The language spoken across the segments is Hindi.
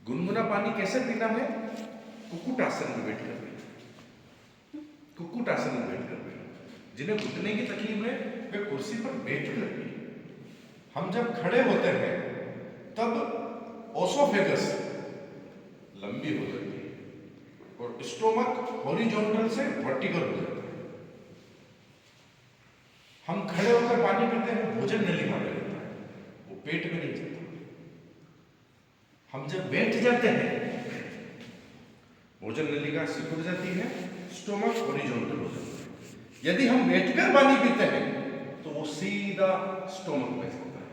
गुनगुना पानी कैसे पीना है? कुक्कुट आसन में बैठ कर पीना। कुक्कुट आसन में बैठ कर पीना। जिन्हें घुटने की तकलीफ है वे कुर्सी पर बैठ कर पिए। हम जब खड़े होते हैं तब ओसोफेगस लंबी हो जाती है और स्टोमक हॉरिजॉन्टल से वर्टिकल हो जाता है। हम खड़े होकर पानी पीते हैं, भोजन नली में रहता है, वो पेट में नहीं जाता। हम जब बैठ जाते हैं भोजन नलिका सिकुड़ जाती है, स्टोमक हॉरिजॉन्टल हो जाता है। यदि हम बैठकर पानी पीते हैं तो वो सीधा स्टोमक में जाता है,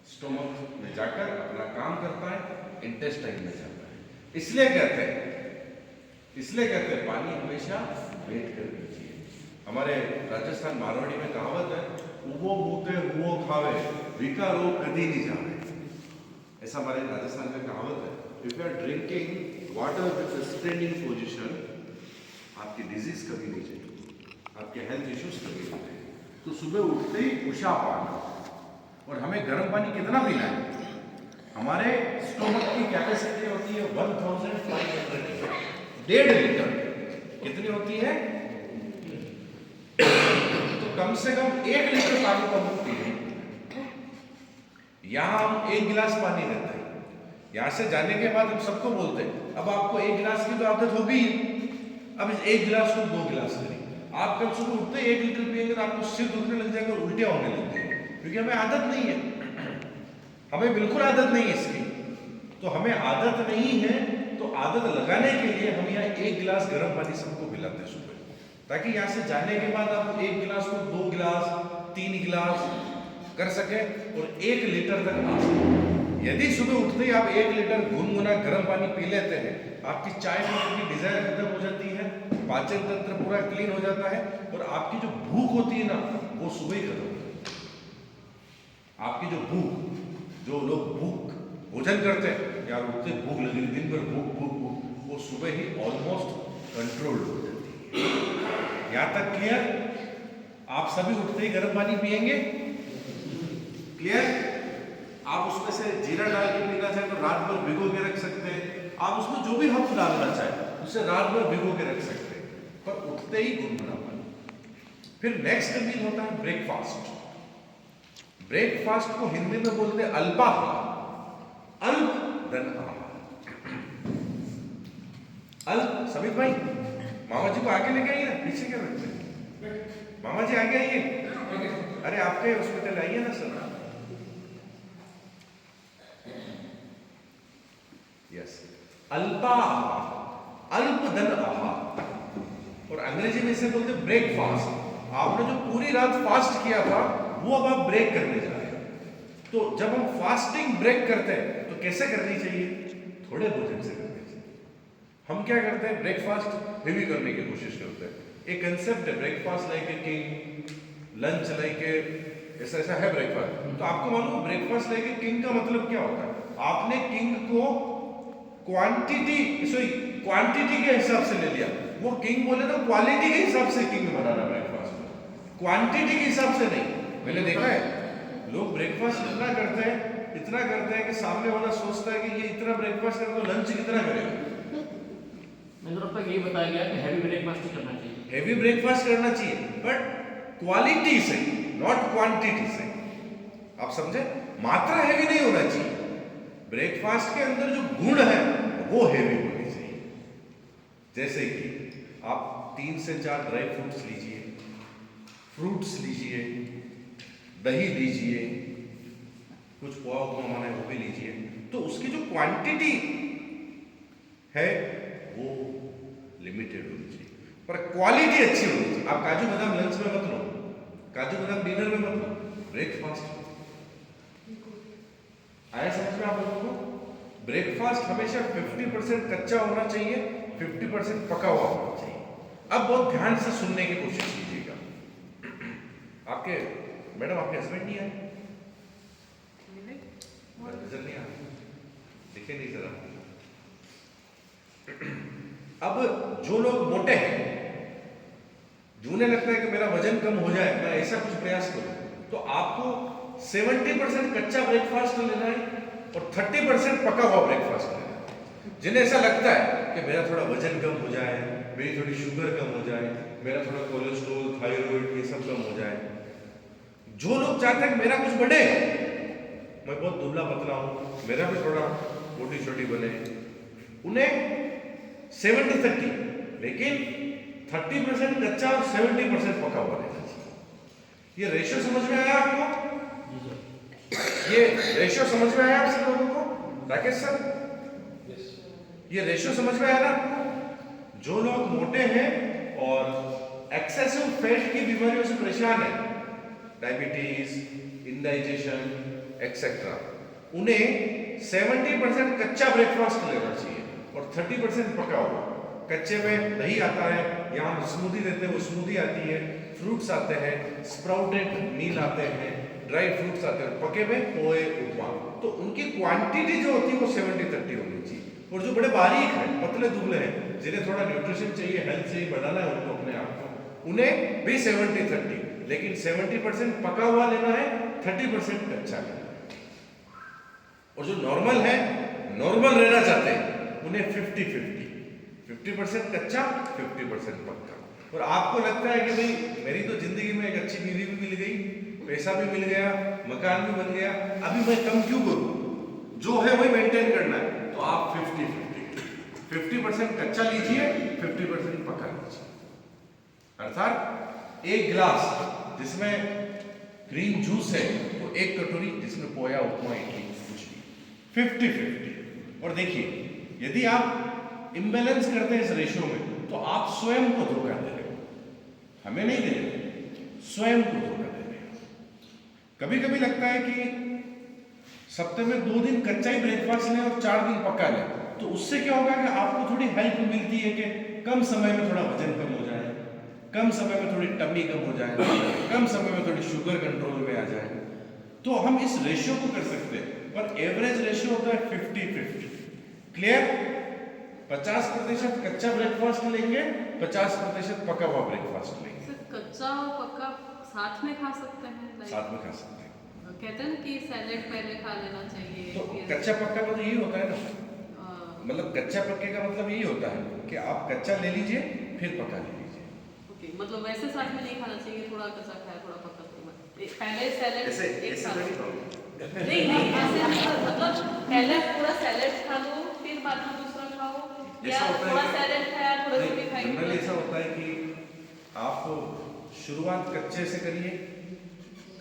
स्टोमक में जाकर अपना काम करता है, इंटेस्टाइन में जाता है। इसलिए कहते हैं पानी हमेशा बैठ कर पीजिए। हमारे राजस्थान मारवाड़ी में कहावत है, उबो बूते हुओ खावे विकारो कदी नहीं जावे। ऐसा हमारे राजस्थान में कहावत है। If you are drinking water with standing position, आपकी डिजीज कभी नहीं जाएगी, आपके हेल्थ इश्यूज कभी नहीं जाएंगे। तो सुबह उठते ही उषा पाना, और हमें गर्म पानी कितना पीना है? हमारे स्टोमक की कैपेसिटी होती है 1500 लीटर, 1.5 लीटर। कितनी होती है? तो कम से कम 1 लीटर पानी तो हम पिए। यहां हम 1 गिलास पानी लेते हैं, यहां से जाने के बाद हम सबको बोलते हैं अब आपको 1 गिलास की तो आदत होगी, अब इस 1 गिलास को 2 गिलास करिए। आप कल सुबह उठते 1 लीटर पिएंगे तो आपको सिर दुखने लग जाएगा और उल्टियां होने लग जाएंगी, क्योंकि हमें आदत नहीं है, हमें बिल्कुल आदत नहीं है इसकी। तो हमें आदत नहीं है, तो आदत लगाने के लिए हम यहाँ 1 गिलास गर्म पानी सबको पिलाते हैं सुबह, ताकि यहाँ से जाने के बाद आप 1 गिलास को 2 गिलास 3 गिलास कर सके और 1 लीटर तक आ सके। यदि सुबह उठते ही आप 1 लीटर गुनगुना गर्म पानी पी लेते हैं, आपकी चाय पीने की डिजायर खत्म हो जाती है, पाचन तंत्र पूरा क्लीन हो जाता है, और आपकी जो भूख होती है ना वो सुबह ही खत्म हो जाती है। आपकी जो भूख, जो लोग भूख भोजन करते हैं, यार उठते भूख लगी, दिन भर भूख भूख भूख, वो सुबह ही ऑलमोस्ट कंट्रोल्ड हो जाती है। यहां तक क्लियर? आप सभी उठते ही गर्म पानी पिएंगे? क्लियर? आप उसमें से जीरा डाल के पीना चाहे तो रात भर भिगो के रख सकते हैं, आप उसमें जो भी हर्ब डालना चाहे उसे रात भर भिगो के रख सकते हैं, पर उठते ही गुनगुना पानी। फिर नेक्स्ट मील होता है ब्रेकफास्ट। ब्रेकफास्ट को हिंदी में बोलते हैं अल्पाहार, अल्प धन आहार। अल्प, समित भाई मामा जी को आगे लेके आइए ना, पीछे क्या रखते हैं? मामा जी आगे आइए, अरे आपके हॉस्पिटल आइए ना सर। यस, अल्पाहार, अल्प धन आहार, और अंग्रेजी में इसे बोलते ब्रेकफास्ट। आपने जो पूरी रात फास्ट किया था वो अब आप ब्रेक करने जा रहे हैं। तो जब हम फास्टिंग ब्रेक करते हैं तो कैसे करनी चाहिए? थोड़े भोजन से करनी चाहिए। हम क्या करते हैं? ब्रेकफास्ट हेवी करने की कोशिश करते हैं। एक कंसेप्ट है breakfast like a king, lunch like a, ऐसा है ब्रेकफास्ट। तो आपको मालूम ब्रेकफास्ट लाइक ए किंग का मतलब क्या होता है? आपने किंग को क्वांटिटी के हिसाब से ले लिया। वो किंग बोले तो क्वालिटी के हिसाब से किंग बनाना ब्रेकफास्ट, क्वांटिटी के हिसाब से नहीं। मैंने देखा है लोग ब्रेकफास्ट इतना करते हैं कि सामने वाला सोचता है कि ये इतना ब्रेकफास्ट करे तो लंच कितना करेगा। मतलब अब तक यही बताया गया कि हैवी ब्रेकफास्ट ही करना चाहिए, हैवी ब्रेकफास्ट करना चाहिए, बट क्वालिटी से, नॉट क्वांटिटी से। आप समझे? मात्रा हैवी नहीं होना चाहिए। ब्रेकफास्ट के अंदर जो गुण है वो हैवी होनी चाहिए। जैसे कि आप 3 से 4 ड्राई फ्रूट्स लीजिए, फ्रूट्स लीजिए, दही लीजिए, कुछ पोहा उपमा है वो भी लीजिए। तो उसकी जो क्वांटिटी है वो लिमिटेड होनी चाहिए, पर क्वालिटी अच्छी होनी चाहिए। आप काजू बादाम लंच में मत लो, काजू बादाम डिनर में मत लो, ब्रेकफास्ट। आया समझ में आप लोगों को? ब्रेकफास्ट हमेशा 50% कच्चा होना चाहिए, 50% पका हुआ होना चाहिए। अब बहुत ध्यान से सुनने की कोशिश कीजिएगा। आपके मैडम, आपके हस्बैंड नहीं आए? नजर नहीं आए, दिखे नहीं जरा। अब जो लोग मोटे हैं, जिन्हें लगता है कि मेरा वजन कम हो जाए, मैं ऐसा कुछ प्रयास करूं, तो आपको 70% कच्चा ब्रेकफास्ट लेना है और 30% पका हुआ ब्रेकफास्ट लेना है। जिन्हें ऐसा लगता है कि मेरा थोड़ा वजन कम हो जाए, मेरी थोड़ी शुगर कम हो जाए, मेरा थोड़ा कोलेस्ट्रॉल, थायराइड ये सब कम हो जाए, जो लोग चाहते हैं कि मेरा कुछ बढ़े, मैं बहुत दुबला पतला हूं, मेरा भी थोड़ा बॉडी छोटी बने, उन्हें 70-30, लेकिन 30% कच्चा और 70% पका हुआ लेना चाहिए। ये रेशियो समझ में आया आपको? जी सर। ये रेशियो समझ में आया आप सब लोगों को? राकेश सर, ये रेशियो समझ में आया ना? जो लोग मोटे हैं और एक्सेसिव फैट की बीमारियों से परेशान है, डायबिटीज, इंडाइजेशन एक्सेट्रा, उन्हें 70% कच्चा ब्रेकफास्ट लेना चाहिए और 30% पका हुआ। कच्चे में दही आता है, यहाँ हम स्मूदी देते हैं, वो स्मूदी आती है, फ्रूट्स आते हैं, स्प्राउटेड मील आते हैं, ड्राई फ्रूट्स आते हैं, पके में पोहे, उपमा। तो उनकी क्वांटिटी जो होती है वो 70-30 होनी चाहिए। और जो बड़े बारीक हैं, पतले दुबले हैं, जिन्हें थोड़ा न्यूट्रिशन चाहिए, हेल्थ चाहिए, बढ़ाना है उनको अपने आप को, उन्हें भी 70-30, लेकिन 70% पका हुआ लेना है, 30% कच्चा लेना है। और जो नॉर्मल है, नॉर्मल रहना चाहते हैं, उन्हें 50-50, 50% कच्चा, 50% पक्का। और आपको लगता है कि भाई मेरी तो जिंदगी में एक अच्छी बीवी भी मिल गई, पैसा भी मिल गया, मकान भी बन गया, अभी मैं कम क्यों करूं? जो है वही मेंटेन करना है, तो आप 50-50, 50% कच्चा लीजिए, 50% पका लीजिए। अर्थात एक गिलास जिसमें ग्रीन जूस है तो एक कटोरी जिसमें पोया, उपमा, इडली कुछ भी, 50-50। और देखिए, यदि आप इम्बैलेंस करते हैं इस रेशियो में, तो आप स्वयं को धोखा दे रहे हो, हमें नहीं दे रहे, स्वयं को धोखा दे रहे हो। कभी कभी लगता है कि सप्ताह में 2 दिन कच्चा ही ब्रेकफास्ट लें और 4 दिन पका लें, तो उससे क्या होगा कि आपको थोड़ी हेल्प मिलती है कि कम समय में थोड़ा वजन कम हो जाए, कम समय में थोड़ी टमी कम हो जाए, कम समय में थोड़ी शुगर कंट्रोल में आ जाए। तो हम इस रेशियो को कर सकते हैं, पर एवरेज रेशियो होता है 50-50। क्लियर? 50% कच्चा ब्रेकफास्ट लेंगे, 50% पका हुआ ब्रेकफास्ट लेंगे। सर, कच्चा और पक्का साथ में खा सकते हैं? साथ में खा सकते हैं। कहते हैं ना कि सैलेड पहले खा लेना चाहिए। तो फिर कच्चा पक्का मतलब यही होता है ना, अ, मतलब कच्चा पक्के का मतलब यही होता है कि आप कच्चा ले लीजिए फिर पका ले लीजिए। ओके, मतलब वैसे साथ में नहीं खाना चाहिए, थोड़ा कच्चा खाया, थोड़ा पक्का खाया। पहले सैलेड ऐसे एक ऐसे खा लो। नहीं खाओगे। नहीं नहीं, ऐसे नहीं, मतलब पहले पूरा सैलेड खा लो, फिर बाद में दूसरा खाओ, या ऐसा होता है थोड़ा कि- सैलेड खाया, थोड़ा नहीं, रोटी खाई। जनरली ऐसा होता है कि आप शुरुआत कच्चे से करिए,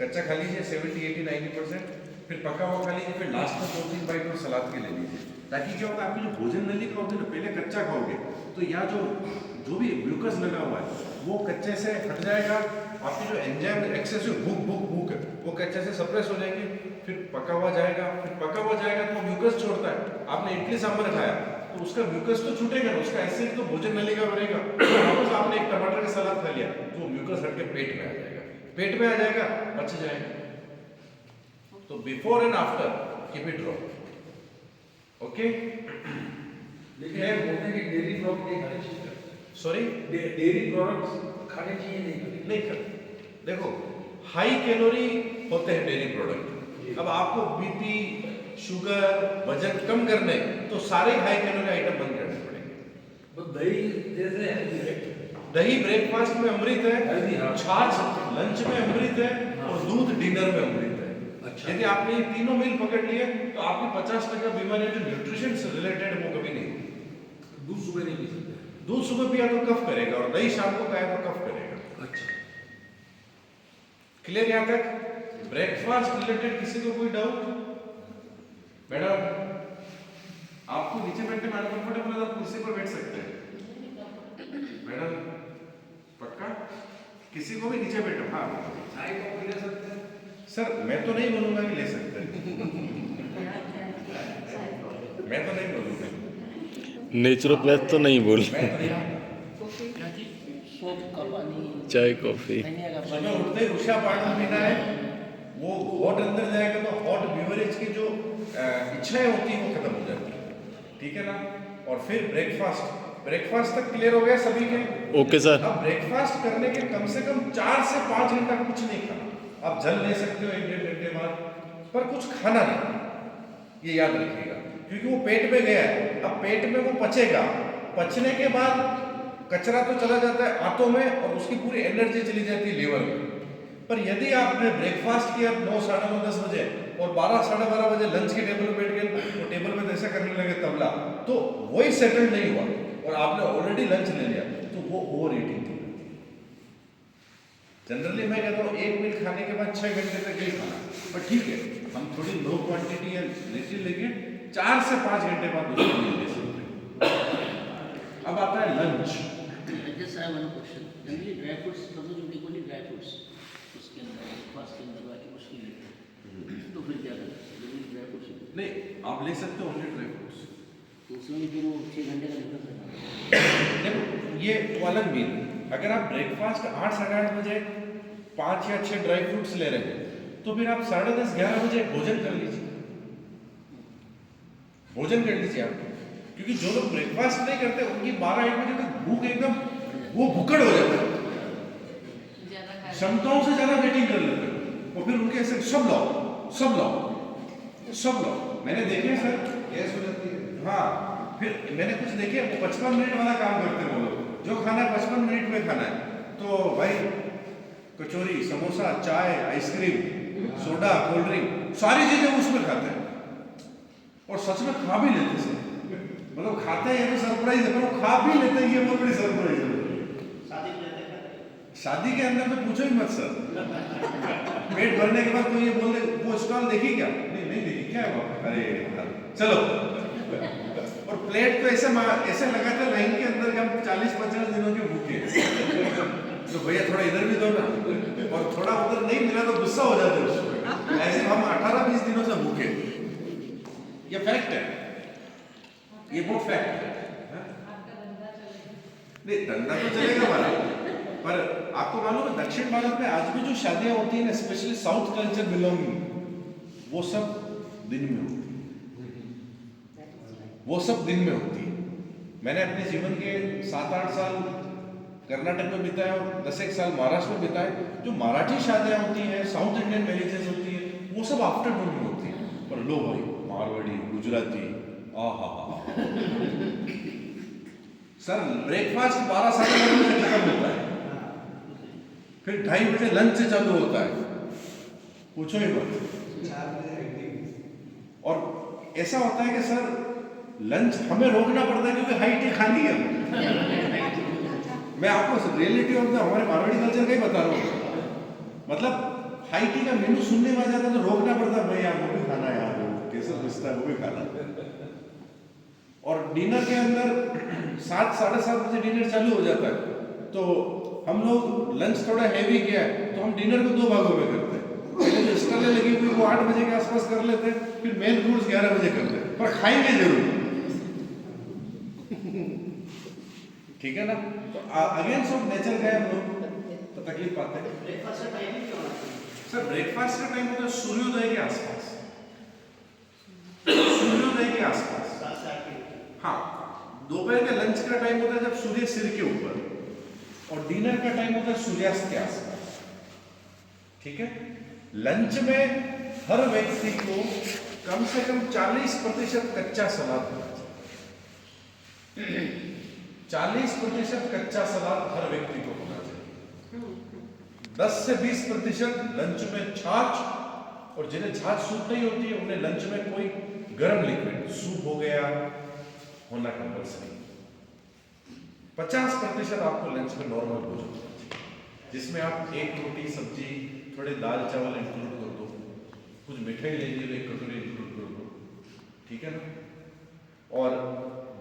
कच्चा खा लीजिए 70-80-90%, फिर पका हुआ खा लीजिए, फिर लास्ट में 2-3 बाइट और सलाद के ले लीजिए। ताकि क्या होता है, आपकी जो भोजन नली का होता है ना, पहले कच्चा खाओगे तो यहाँ जो भी ग्लूकोज लगा हुआ है वो कच्चे से हट जाएगा, आपकी जो एंजाइम एक्सेसिव भूख है वो कच्चे से सप्रेस हो जाएंगे, फिर पका हुआ जाएगा, फिर पका हुआ जाएगा तो म्यूकस छोड़ता है। आपने इडली सांभर खाया तो उसका म्यूकस तो छूटेगा ना, उसका एसिड तो भोजन नली का बनेगा। वापस आपने एक टमाटर का सलाद खा लिया तो वो म्यूकस हट के पेट में आ जाएगा, पेट में आ जाएगा, पच जाएगा। तो before and after keep it raw. Okay, लेकिन ये बोलते हैं कि डेयरी प्रोडक्ट नहीं खाने चाहिए। सॉरी, डेयरी प्रोडक्ट्स खाने चाहिए नहीं खाने। देखो हाई कैलोरी होते हैं डेयरी प्रोडक्ट। अब आपको बीपी, शुगर, वजन कम करने तो सारे हाई कैलोरी आइटम बंद करने पड़ेंगे। बस दही जैसे है, दही ब्रेकफास्ट में अमृत हेल्दी, है, हाँ। छाछ लंच में अमृत है, और दूध डिनर में अमृत है। अच्छा। यदि आपने ये तीनों मील पकड़ लिए तो आपकी 50% बीमारियां जो न्यूट्रिशन से रिलेटेड वो कभी नहीं होगी। दूध सुबह नहीं पी सकते। दूध सुबह पिया तो कफ करेगा, और दही शाम को खाया तो कफ करेगा। अच्छा, क्लियर यहाँ तक? ब्रेकफास्ट रिलेटेड किसी को कोई डाउट? मैडम, आपको नीचे बैठने में अनकंफर्टेबल है तो आप कुर्सी पर बैठ सकते हैं। मैडम, पक्का? किसी को भी नीचे बैठो। हाँ चाय कॉफी ले सकते हैं। सर, मैं तो नहीं बोलूंगा कि ले सकते हैं। मैं तो नहीं बोलूंगा। नेचुरोपैथ तो नहीं बोल मैं तो नहीं। सोप का पानी, चाय कॉफी धनिया का सुबह पानी। उठते ही उषा पानी पीना है, वो हॉट अंदर जाएगा तो हॉट बीवरेज की जो इच्छाएं होती है वो खत्म हो जाती है। ठीक है ना? और फिर ब्रेकफास्ट तक क्लियर हो गया सभी के? Okay sir. अब ब्रेकफास्ट करने के कम से कम 4 से 5 घंटा कुछ नहीं खाना। आप जल ले सकते हो 1-1.5 घंटे बाद, पर कुछ खाना नहीं, ये याद रखिएगा। क्योंकि वो पेट में गया है। अब पेट में वो पचेगा, पचने के बाद कचरा तो चला जाता है आंतों में और उसकी पूरी एनर्जी चली जाती है लीवर में। पर यदि आपने ब्रेकफास्ट किया 9, साढ़े 9, 10 बजे और 12, साढ़े 12 बजे लंच के टेबल पर बैठ गए, तो टेबल पे ऐसा करने लगे तबला, तो वही सेटल नहीं हुआ और आपने ऑलरेडी लंच ले लिया, तो वो ओवर ईटिंग थी। जनरली मैं कहता हूँ 1 मील खाने के बाद 6 घंटे तक नहीं खाना, पर ठीक है हम थोड़ी लो क्वांटिटी या लिटिल लेके 4 से 5 घंटे बाद दूसरी मील ले सकते हैं। अब आता है lunch. Just I have one question. Generally dry fruits, suppose you take only dry fruits, उसके अंदर फास्ट के अंदर बाकी कुछ नहीं लेते, तो फिर क्या करना है? Generally dry fruits नहीं, आप ले सकते हो ओनली ड्राई फ्रूट्स। तो उसमें भी फिर वो 6 घंटे का डिफरेंस रहता देखो ये तो अलग मील। अगर आप ब्रेकफास्ट 8, साढ़े 8 बजे 5 या 6 ड्राई फ्रूट्स ले रहे हैं, तो फिर आप 10:30, 11 बजे भोजन कर लीजिए, भोजन कर लीजिए आप। क्योंकि जो लोग ब्रेकफास्ट नहीं करते उनकी 12, 1 बजे तक भूख एकदम वो भुक्कड़ हो जाता है, ज्यादा खा क्षमताओं से ज्यादा वेटिंग कर लेते हैं और फिर उनके ऐसे सब लाओ सब लाओ सब लाओ। मैंने देखे सर, गैस हो जाती है। हाँ, फिर मैंने कुछ देखे वो 55 मिनट वाला काम करते हैं वो लोग, जो खाना है 55 मिनट में खाना है। तो भाई कचौरी, समोसा, चाय, आइसक्रीम, सोडा, कोल्ड ड्रिंक, सारी चीजें उसमें खाते हैं और सच में खा भी लेते हैं। मतलब खाते हैं ये तो सरप्राइज है, पर वो खा भी लेते हैं, ये बहुत बड़ी सरप्राइज है। शादी के अंदर तो पूछो ही मत सर, पेट भरने के बाद तो ये बोल दे वो स्टॉल देखी क्या? नहीं नहीं देखी, क्या है वो? अरे चलो, और प्लेट तो ऐसे लगाते लाइन के अंदर कि हम 40-50 दिनों के भूखे हैं। तो भैया थोड़ा इधर भी दो ना, और थोड़ा उधर नहीं मिला तो गुस्सा हो जाते हैं उसमें। ऐसे हम 18-20 दिनों से भूखे। ये फैक्ट है, ये बहुत फैक्ट है। नहीं धंधा तो चलेगा हमारा, पर आपको मालूम है दक्षिण भारत में आज भी जो शादियां होती है ना, स्पेशली साउथ कल्चर बिलोंगिंग, वो सब दिन में होती है, वो सब दिन में होती है। मैंने अपने जीवन के 7-8 साल कर्नाटक में बिताए और 10-1 साल महाराष्ट्र में बिताए। जो मराठी शादियां होती हैं, साउथ इंडियन मैरिजेस होती है, वो सब आफ्टरनून में होती है। पर लो भाई मारवाड़ी, गुजराती, सर ब्रेकफास्ट 12, साढ़े 12 बजे खत्म होता है, फिर 2:30 बजे लंच से चालू होता है, पूछो ही मत। और ऐसा होता है कि सर लंच हमें रोकना पड़ता है क्योंकि हाई टी खानी है हमें। मैं आपको रियलिटी ऑफ द हमारे मारवाड़ी कल्चर का ही बता रहा हूँ। मतलब हाई टी का मेनू सुनने में आ जाता है तो रोकना पड़ता है, भाई यार वो भी खाना है, यार वो कैसे पूछता है, वो भी खाना। और डिनर के अंदर 7, साढ़े 7 बजे डिनर चालू हो जाता है, तो हम लोग लंच थोड़ा हैवी किया है तो हम डिनर को 2 भागों में करते हैं। पहले जो स्टॉलें लगी हुई वो 8 बजे के आसपास कर लेते हैं, फिर मेन कोर्स 11 बजे करते हैं, पर खाएंगे जरूर। ठीक है ना? तो अगेंस्ट ऑफ नेचर गए हम लोग तो तकलीफ पाते हैं। ब्रेकफास्ट का टाइमिंग क्या होना चाहिए? सर ब्रेकफास्ट का टाइम होता है सूर्योदय के आसपास, सूर्योदय के आसपास। हाँ, दोपहर के लंच का टाइम होता है जब सूर्य सिर के ऊपर, और डिनर का टाइम होता है सूर्यास्त के आसपास। ठीक है? लंच में हर व्यक्ति को कम से कम 40% कच्चा सलाद होना चाहिए। 40% कच्चा सलाद हर व्यक्ति को होना चाहिए। 10 से 20% लंच में छाछ, और जिन्हें छाछ सूट नहीं होती है उन्हें लंच में कोई गर्म लिक्विड, सूप हो गया, होना कंपल्सरी। 50% आपको लंच में नॉर्मल भोजन होना चाहिए, जिसमें आप 1 रोटी, सब्जी, थोड़े दाल चावल इंक्लूड कर दो, कुछ मिठाई ले लीजिए, 1 कटोरी इंक्लूड कर दो। ठीक है ना? और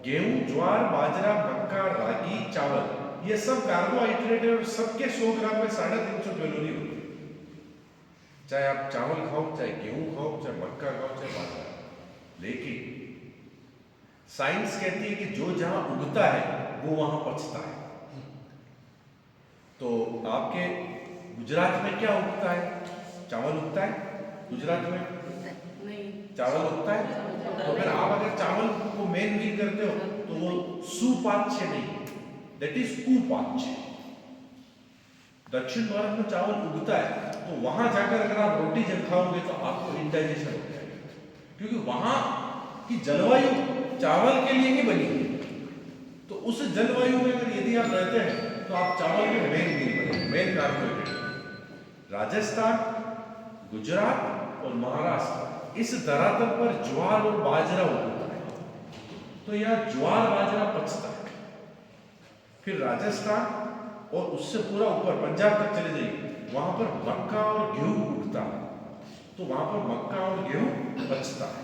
गेहूं, ज्वार, बाजरा, मक्का, रागी, चावल, ये सब कार्बोहाइड्रेट है और सबके 100 ग्राम में 350 कैलोरी होती है। चाहे आप चावल खाओ, चाहे गेहूं खाओ, चाहे मक्का खाओ, चाहे बाजरा। लेकिन साइंस कहती है कि जो जहां उगता है वो वहां पचता है। तो आपके गुजरात में क्या उगता है? चावल उगता है गुजरात में? नहीं, चावल उगता है। तो फिर आप अगर चावल को मेन मील करते हो तो वो सुपाच्य नहीं, दैट इज कुपाच्य। दक्षिण भारत में चावल उगता है तो वहां जाकर अगर आप रोटी जब खाओगे तो आपको इंडाइजेशन हो जाएगा, क्योंकि वहां कि जलवायु चावल के लिए ही बनी है। तो उस जलवायु में अगर यदि आप रहते हैं तो आप चावल के मेन मील बने, मेन कार्बोहाइड्रेट। राजस्थान, गुजरात और महाराष्ट्र इस धरातल पर ज्वार और बाजरा उगता है, तो यहाँ ज्वार बाजरा पचता है। फिर राजस्थान और उससे पूरा ऊपर पंजाब तक चले जाइए, वहां पर मक्का और गेहूं उगता है, तो वहां पर मक्का और गेहूं बचता है।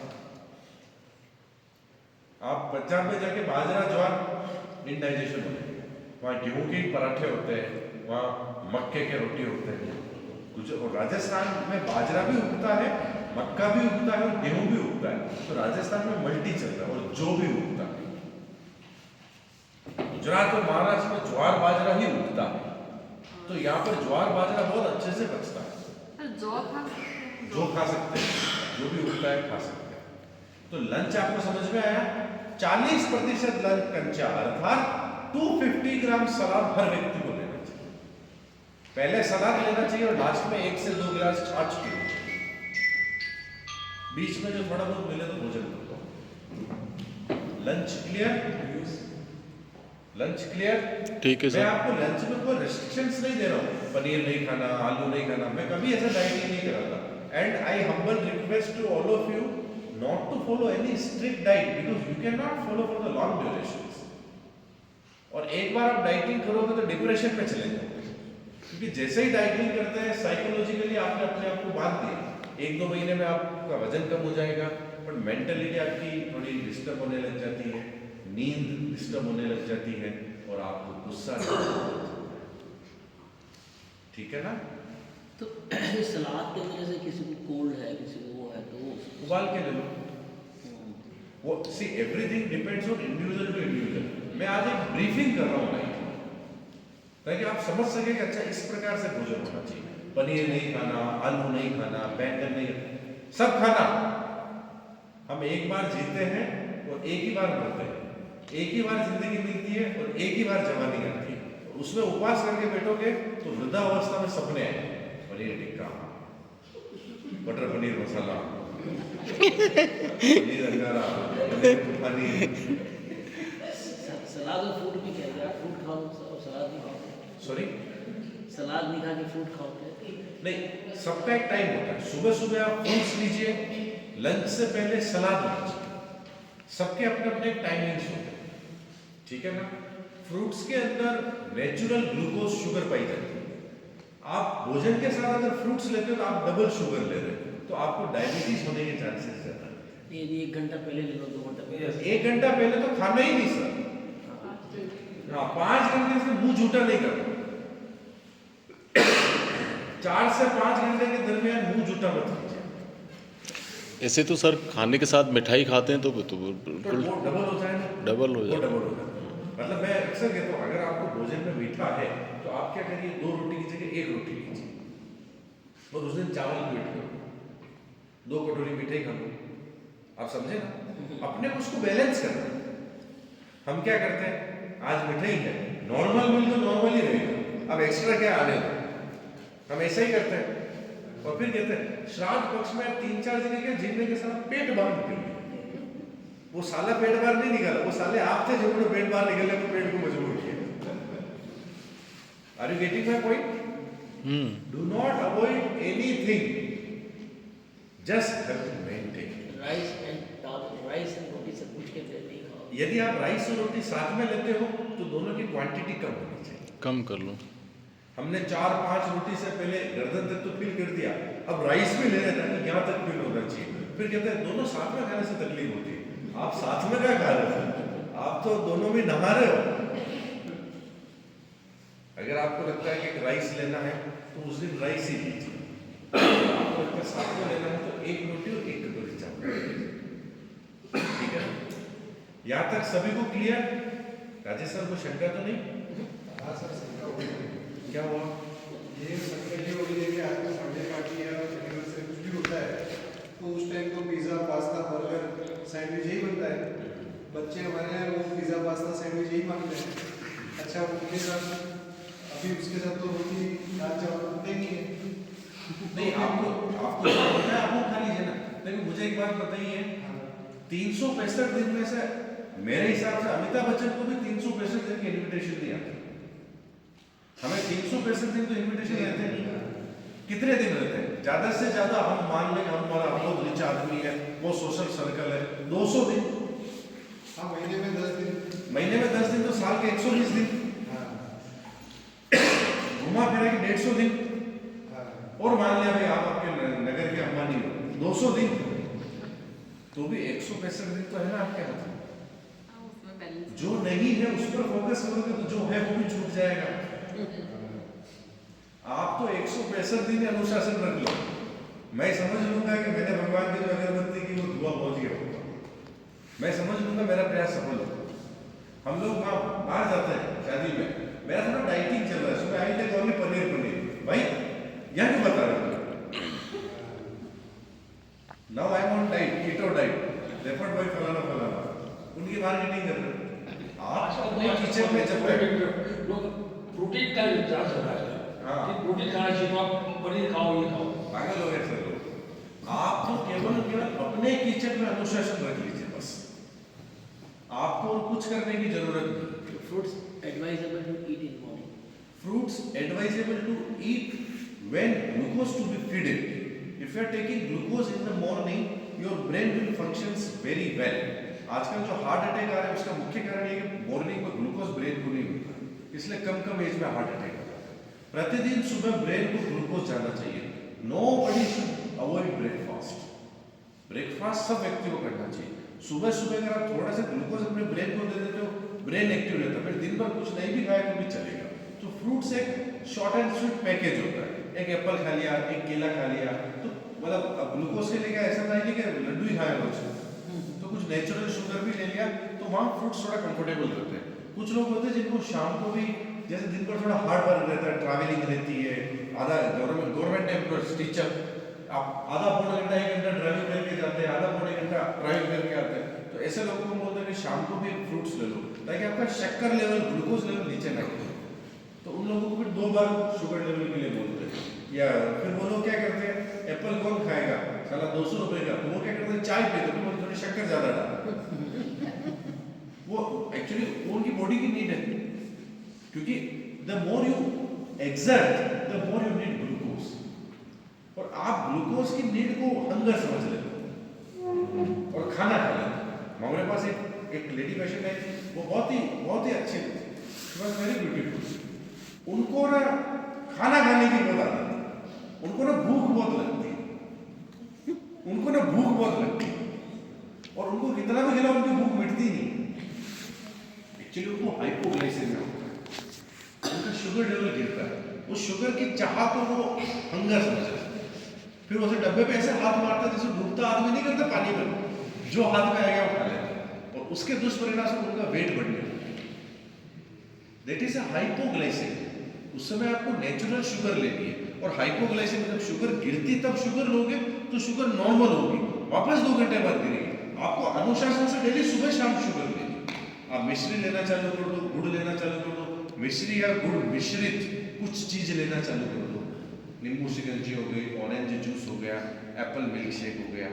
आप पंजाब में जाके बाजरा ज्वार इंडाइजेशन होते हैं, वहाँ गेहूं के पराठे होते हैं, वहाँ मक्के के रोटी होते हैं। और राजस्थान में बाजरा भी उगता है, मक्का भी उगता है और गेहूं भी उगता है। तो राजस्थान में मल्टी चलता है और जौ भी उगता है। गुजरात और महाराष्ट्र में ज्वार बाजरा ही उगता है, तो यहाँ पर ज्वार बाजरा बहुत अच्छे से बचता है। जौ खा सकते हैं? जो खा सकते हैं, जो भी उगता है खा सकते हैं। तो लंच आपको समझ में आया। 40% लंच कंचा, अर्थात 250 ग्राम सलाद हर व्यक्ति को लेना चाहिए। पहले सलाद लेना चाहिए और लास्ट में 1 से 2 गिलास छाछ पीना चाहिए। बीच में जो थोड़ा बहुत मिले तो भोजन कर लो। Lunch clear? Lunch clear? ठीक है मैं सर। आपको लंच में कोई रेस्ट्रिक्शंस नहीं दे रहा हूँ, पनीर नहीं खाना, आलू नहीं खाना, मैं कभी ऐसा डाइटिंग नहीं कराता। And I humble request to all of you not to follow any strict diet because you cannot follow for the long durations। और एक बार आप डाइटिंग करोगे तो डिप्रेशन पे चले जाओगे, क्योंकि जैसे ही डाइटिंग करते हैं साइकोलॉजिकली आपने अपने आप को बांध दिया। 1-2 महीने में आपका वजन कम हो जाएगा, पर मेंटलिटी आपकी थोड़ी डिस्टर्ब होने लग जाती है, नींद डिस्टर्ब होने लग जाती है और आपको गुस्सा ठीक है ना। तो सलाद के अंदर जैसे किसी को कोल्ड है, किसी को वो है, तो उबाल के ले लो। वो see everything depends on individual to individual. मैं आज एक ब्रीफिंग कर रहा हूँ ताकि आप समझ सके कि अच्छा इस प्रकार से भोजन होना चाहिए। पनीर नहीं खाना, आलू नहीं खाना, बैंगन नहीं, सब खाना। हम एक बार जीते हैं और एक ही बार मरते हैं, एक ही बार जिंदगी मिलती है और एक ही बार जवानी आती है। उसमें उपवास करके बैठोगे तो वृद्धावस्था में सपने आए, पनीर टिक्का, बटर पनीर मसाला, पनीर अंगारा, पनीर। सलाद और फ्रूट भी कह रहे हैं, फ्रूट खाओ और सलाद भी खाओ। सॉरी, सलाद नहीं खा के फ्रूट खाओ नहीं, सबका एक टाइम होता है। सुबह सुबह आप फ्रूट्स लीजिए, लंच से पहले सलाद लीजिए। सबके अपने अपने टाइमिंग्स होते हैं, ठीक है ना। फ्रूट्स के अंदर नेचुरल ग्लूकोज शुगर पाई जाती है। आप भोजन के साथ अगर फ्रूट्स लेते हो तो आप डबल शुगर ले रहे हो, तो आपको डायबिटीज होने के चांसेस ज्यादा है। यदि 1 घंटा पहले ले लो, 2 घंटा पहले, 1 घंटा पहले तो खाना ही नहीं सर। हाँ, 5 घंटे से मुंह झूठा नहीं करना। 4 से 5 घंटे के दरमियान मुंह झूठा मत कीजिए। ऐसे तो सर खाने के साथ मिठाई खाते हैं तो तो बिल्कुल वो डबल हो जाए ना, डबल हो वो जाए। डबल हो जाए। मतलब मैं अक्सर कहता हूँ अगर आपको भोजन में मीठा है तो आप क्या करिए, 2 रोटी की जगह 1 रोटी लीजिए और उस दिन चावल की मीठ करो, 2 कटोरी मिठाई खा लो। आप समझे ना, अपने को उसको बैलेंस करना। हम क्या करते हैं, आज मिठाई है, नॉर्मल मिल तो नॉर्मल ही रहेगा, अब एक्स्ट्रा क्या आने दो। हम ऐसा ही करते हैं और फिर कहते हैं श्राद्ध पक्ष में 3-4 जगह के जीने के साथ पेट बांध के, वो साला पेट बाहर नहीं निकाला, वो साले आप थे जिन्होंने पेट बाहर निकलने को पेट को मजबूर किया। Are you getting my point? Do not avoid anything, just have to maintain. Rice and roti सब कुछ के पहले नहीं खाओ। यदि आप राइस और रोटी साथ में लेते हो तो दोनों की क्वांटिटी कम होनी चाहिए। कम कर लो। हमने 4-5 रोटी से पहले गर्दन तक तो फिल कर दिया, अब राइस भी ले रहे ताकि यहाँ तक फिल होना चाहिए। फिर कहते हैं दोनों साथ में खाने से तकलीफ होती है। आप साथ में क्या खा रहे हो, आप तो दोनों भी नहा रहे हो। अगर आपको लगता है कि राइस लेना है तो उस दिन राइस ही लीजिए, आपको लगता है साथ में लेना है तो 1 रोटी और 1 कटोरी चावल, ठीक है। यहाँ तक सभी को क्लियर? राजेश सर को शंका तो नहीं? हाँ सर, शंका हो गई। क्या हुआ? ये शंका ये हो गई है कि आपको संडे पार्टी है और शनिवार से कुछ भी होता है तो उस टाइम तो पिज़्ज़ा, पास्ता, बर्गर, सैंडविच यही बनता है। बच्चे हमारे हैं वो पिज़्ज़ा, पास्ता, सैंडविच यही मांगते हैं। अच्छा, उनके साथ अभी उसके साथ तो रोटी, दाल चावल बनते नहीं है। नहीं, आपको पता है, आप वो खा लीजिए ना। लेकिन मुझे एक बात बताइए, 365 दिन में से मेरे हिसाब से अमिताभ बच्चन को भी 365 दिन की इन्विटेशन नहीं आती। हमें 365 दिन तो इन्विटेशन रहते नहीं। कितने दिन रहते हैं? ज्यादा से ज्यादा हम मान लें हम बहुत रिच आदमी है, वो सोशल सर्कल है, 200 दिन। हाँ, महीने में 10 दिन। महीने में 10 दिन तो साल के 120 दिन। हाँ, घुमा फिरा के 150 दिन। हाँ, और मान लिया भाई आप आपके नगर के अंबानी हो, 200 दिन, तो भी 165 दिन तो है ना आपके हाथ में। हाँ, उसमें बैलेंस जो नहीं है उस पर फोकस करोगे तो जो है वो भी छूट जाएगा। आप तो 165 दिन अनुशासन रख लो, मैं समझ लूंगा कि मैंने भगवान की जो अगरबत्ती की वो धुआं पहुंच गया होगा, मैं समझ लूंगा मेरा प्रयास सफल हो। हम लोग वहाँ बाहर जाते हैं शादी में, मेरा थोड़ा डाइटिंग चल रहा है, सुबह आई थे ओनली पनीर भाई, यहाँ क्यों बता रहे हो? Now I am on diet, keto diet, referred by फलाना फलाना, उनकी मार्केटिंग कर रहे हो। आप अपने किचन में जब तक लोग प्रोटीन का इंतजार कर रहा है। हाँ। कि प्रोटीन खाना चाहिए तो आप पनीर खाओ, ये खाओ। पागल हो गए सर लोग। आप तो केवल अपने किचन में अनुशासन रख लीजिए बस, आपको और कुछ करने की जरूरत नहीं। fruits advisable to eat in morning. Fruits advisable to eat when glucose to be fed. If you are taking glucose in the morning, your brain will functions very well. आजकल जो हार्ट अटैक आ रहा है उसका मुख्य कारण ये कि मॉर्निंग में ग्लूकोज ब्रेन को नहीं होता, इसलिए कम एज में हार्ट अटैक आता है। प्रतिदिन सुबह ब्रेन को ग्लूकोज जाना चाहिए। Nobody should avoid breakfast. Breakfast सब व्यक्ति को करना चाहिए। सुबह सुबह अगर आप थोड़ा सा ग्लूकोज अपने ब्रेन को दे देते हो, ब्रेन एक्टिव रहता है, फिर दिन भर कुछ नहीं भी खाए तो भी चलेगा। तो फ्रूट्स एक शॉर्ट एंड स्वीट पैकेज होता है, एक एप्पल खा लिया, एक केला खा लिया, तो मतलब ग्लूकोज के लिए ऐसा नहीं कि लड्डू ही खाया रोज, तो कुछ नेचुरल शुगर भी ले लिया, तो वहाँ फ्रूट्स थोड़ा कंफर्टेबल रहते हैं। कुछ लोग होते हैं जिनको शाम को भी, जैसे दिन भर थोड़ा हार्ड वर्क रहता है, ट्रैवलिंग रहती है, आधा गवर्नमेंट एम्प्लॉयज टीचर, आप आधा पौना घंटा 1 घंटा ड्राइविंग करके जाते हैं, आधा पौने घंटा ड्राइविंग करके आते हैं, तो ऐसे लोगों को बोलते हैं कि शाम को भी फ्रूट्स ले लो ताकि आपका शक्कर लेवल, ग्लूकोज लेवल नीचे ना गिरे। तो उन लोगों को फिर 2 बार शुगर लेवल के लिए बोलते हैं। या फिर वो लोग क्या करते हैं, एप्पल कौन खाएगा साला 200 रुपए का, तो वो क्या करते हैं चाय पीते हैं, थोड़ी शक्कर ज्यादा डालते। वो एक्चुअली उनकी बॉडी की नीड है, क्योंकि the more you exert the more you need glucose, और आप ग्लूकोज की नीड को हंगर समझ लेते हो और खाना खा लेते हो। हमारे पास एक लेडी पेशेंट है, वो बहुत ही अच्छी थी, शी वाज वेरी ब्यूटीफुल। उनको ना खाना खाने की बहुत आदत है, उनको ना भूख बहुत लगती है, उनको ना भूख बहुत लगती है, और उनको कितना भी खिलाओ उनकी भूख मिटती नहीं। एक्चुअली उनको हाइपोग्लाइसेमिया होता है, उनका शुगर लेवल गिरता है, उस शुगर की चाह को वो हंगर समझते हैं। फिर उसे डब्बे पे ऐसे हाथ मारता है जैसे डूबता आदमी नहीं करता पानी में, जो हाथ में आएगा वो खा लेता है, और उसके दुष्परिणाम से उनका वेट बढ़ने लगता है। That is a hypoglycaemia. उस समय आपको नेचुरल शुगर लेनी है, और हाइपोग्लाइसेमिया जब शुगर गिरती तब शुगर लोगे तो शुगर नॉर्मल होगी, वापस 2 घंटे बाद गिरेगी। आपको अनुशासन से डेली सुबह शाम शुगर लेनी। आप मिश्री लेना चालू कर दो, गुड़ लेना चालू कर दो, मिश्री या गुड़ मिश्रित कुछ चीज लेना चालू कर दो, नींबू शिकंजी हो गई, ऑरेंज जूस हो गया, एप्पल मिल्क शेक हो गया,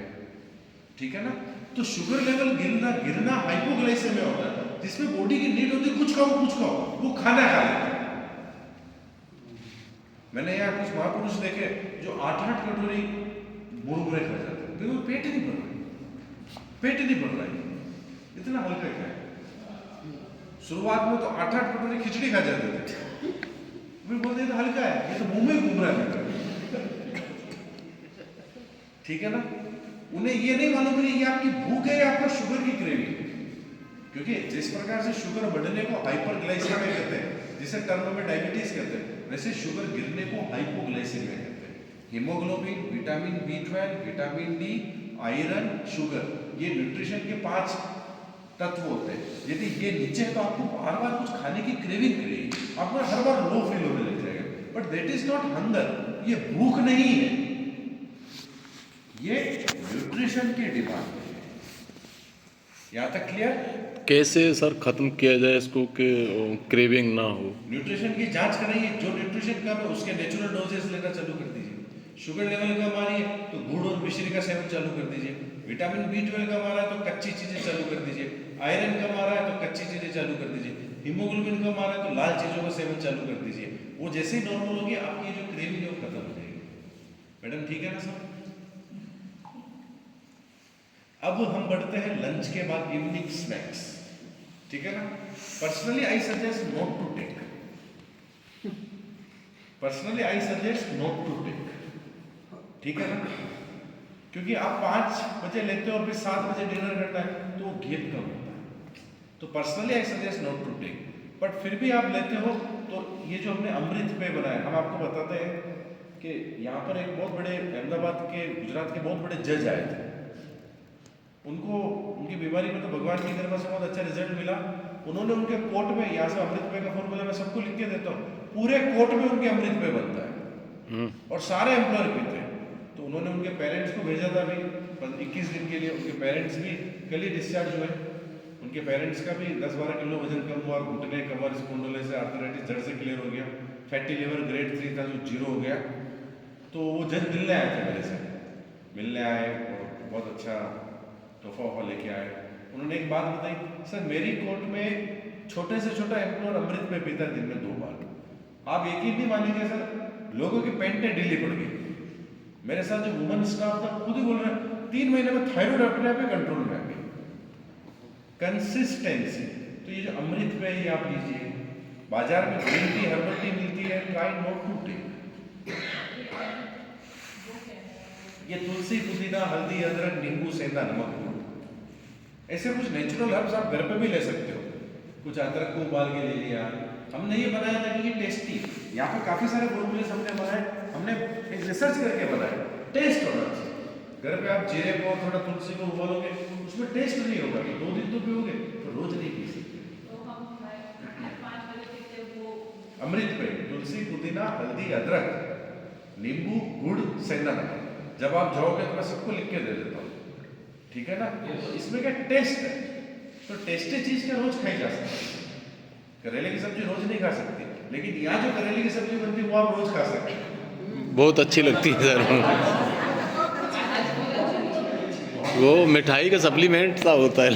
ठीक है ना। तो शुगर लेवल गिरना हाइपोग्लाइसेमिया होता है, जिसमें बॉडी की नीड होती है कुछ खाओ, वो खाना खा लेते हैं। मैंने यहाँ कुछ महापुरुष देखे जो 8-8 कटोरी मुरमुरे खा जाते हैं, बिल्कुल पेट ही नहीं भर रहा है, इतना हल्का क्या है। शुरुआत में तो 8-8 कटोरी खिचड़ी खा जाते थे, फिर बोलते तो हल्का है, ये तो मुंह में घूम रहा है, ठीक है ना। उन्हें ये नहीं मालूम है ये आपकी भूख है या आपका शुगर की क्रेविंग है, क्योंकि जिस प्रकार से शुगर बढ़ने को हाइपरग्लाइसेमिया कहते हैं, जिसे टर्म में डायबिटीज कहते हैं, वैसे शुगर गिरने को हाइपोग्लाइसेमिया कहते हैं। Haemoglobin, vitamin B12, vitamin D, iron, sugar, ये न्यूट्रिशन के 5 तत्व होते हैं। यदि ये नीचे है तो आपको बार बार कुछ खाने की क्रेविंग करेगी, आपको हर बार लो फील होने लग जाएगा, but that is not hunger, ये भूख नहीं है, ये न्यूट्रिशन की डिमांड है। यहाँ तक क्लियर? कैसे सर खत्म किया जाए इसको कि क्रेविंग ना हो? न्यूट्रिशन की जांच कराइए, जो न्यूट्रिशन कम है उसके नेचुरल डोजेस लेना चालू कर दीजिए। शुगर लेवल कम आ रही है तो गुड़ और मिश्री का सेवन चालू कर दीजिए। विटामिन B12 कम आ रहा है तो कच्ची चीजें चालू कर दीजिए, आयरन कम आ रहा है तो कच्ची चीजें चालू कर दीजिए, हीमोग्लोबिन कम आ रहा है तो लाल चीजों का सेवन चालू कर दीजिए। वो जैसे ही नॉर्मल होगी आपकी जो क्रेविंग है वो खत्म हो जाएगी। मैडम ठीक है ना सब? अब हम बढ़ते हैं लंच के बाद इवनिंग स्नैक्स, ठीक है ना। Personally I suggest not to take, ठीक है ना, क्योंकि आप 5 बजे लेते हो और फिर 7 बजे डिनर करना है तो वो गैप कम होता है। तो personally I suggest not to take, but फिर भी आप लेते हो तो ये जो हमने अमृत पेय बनाया, हम आपको बताते हैं कि यहाँ पर एक बहुत बड़े अहमदाबाद के, गुजरात के बहुत बड़े जज आए थे। उनको उनकी बीमारी में तो भगवान की कृपा से बहुत अच्छा रिजल्ट मिला। उन्होंने उनके कोर्ट में, यहाँ से अमृत पेय का फॉर्मूला मैं सबको लिख के देता हूँ, पूरे कोर्ट में उनके अमृत पेय बनता है और सारे एम्प्लॉयर पीते हैं। तो उन्होंने उनके पेरेंट्स को भेजा था भाई 21 दिन के लिए। उनके पेरेंट्स भी कल ही डिस्चार्ज हुए। उनके पेरेंट्स का भी 10-12 किलो वजन कम हुआ, घुटने कमर स्पॉन्डिलोसिस आर्थराइटिस जड़ से क्लियर हो गया, फैटी लिवर ग्रेड 3 था जो 0 हो गया। तो वो जज मिलने आए थे मेरे से, मिलने आए और बहुत अच्छा तोहफा लेके आए। उन्होंने एक बात बताई, सर मेरी कोर्ट में छोटे से छोटा एम्प्लॉयर अमृत में पीता है दिन में 2 बार। आप यकीन नहीं मानेंगे सर, लोगों की पेंटें ढीली पड़ गई। मेरे साथ जो वुमन स्टाफ था खुद ही बोल रहे हैं 3 महीने में थायराइड अपने आप कंट्रोल में आ गई। कंसिस्टेंसी। तो ये जो अमृत पेय ये आप लीजिए, बाजार में ग्रीन टी हर्बल टी मिलती है, ट्राई नॉट टू टेक। ये तुलसी, पुदीना, हल्दी, अदरक, नींबू, सेंधा नमक, ऐसे कुछ नेचुरल हर्ब्स आप घर पे भी ले सकते हो। कुछ अदरक को उबाल के ले लिया। हमने ये बनाया था कि ये टेस्टी, यहाँ पे काफी सारे फॉर्मूलेस हमने बनाए, हमने एक रिसर्च करके बनाया, टेस्ट होना चाहिए। घर पे आप जीरे को और थोड़ा तुलसी को उबालोगे, उसमें टेस्ट नहीं होगा। 2 दिन तो पियोगे, तो रोज नहीं पी सकते। अमृत पेय, तुलसी, पुदीना, हल्दी, अदरक, नींबू, गुड़, सेंधा नमक। जब आप जाओगे तो मैं सबको लिख के दे देता हूँ, ठीक है ना। तो इसमें क्या टेस्ट है, तो टेस्टी चीज क्या रोज खाई जा सकती है। करेले की सब्जी रोज नहीं खा सकती, लेकिन यहाँ जो करेले की सब्जी बनती है वो आप रोज खा सकते हैं। बहुत अच्छी लगती है सर। वो मिठाई का सप्लीमेंट सा होता है।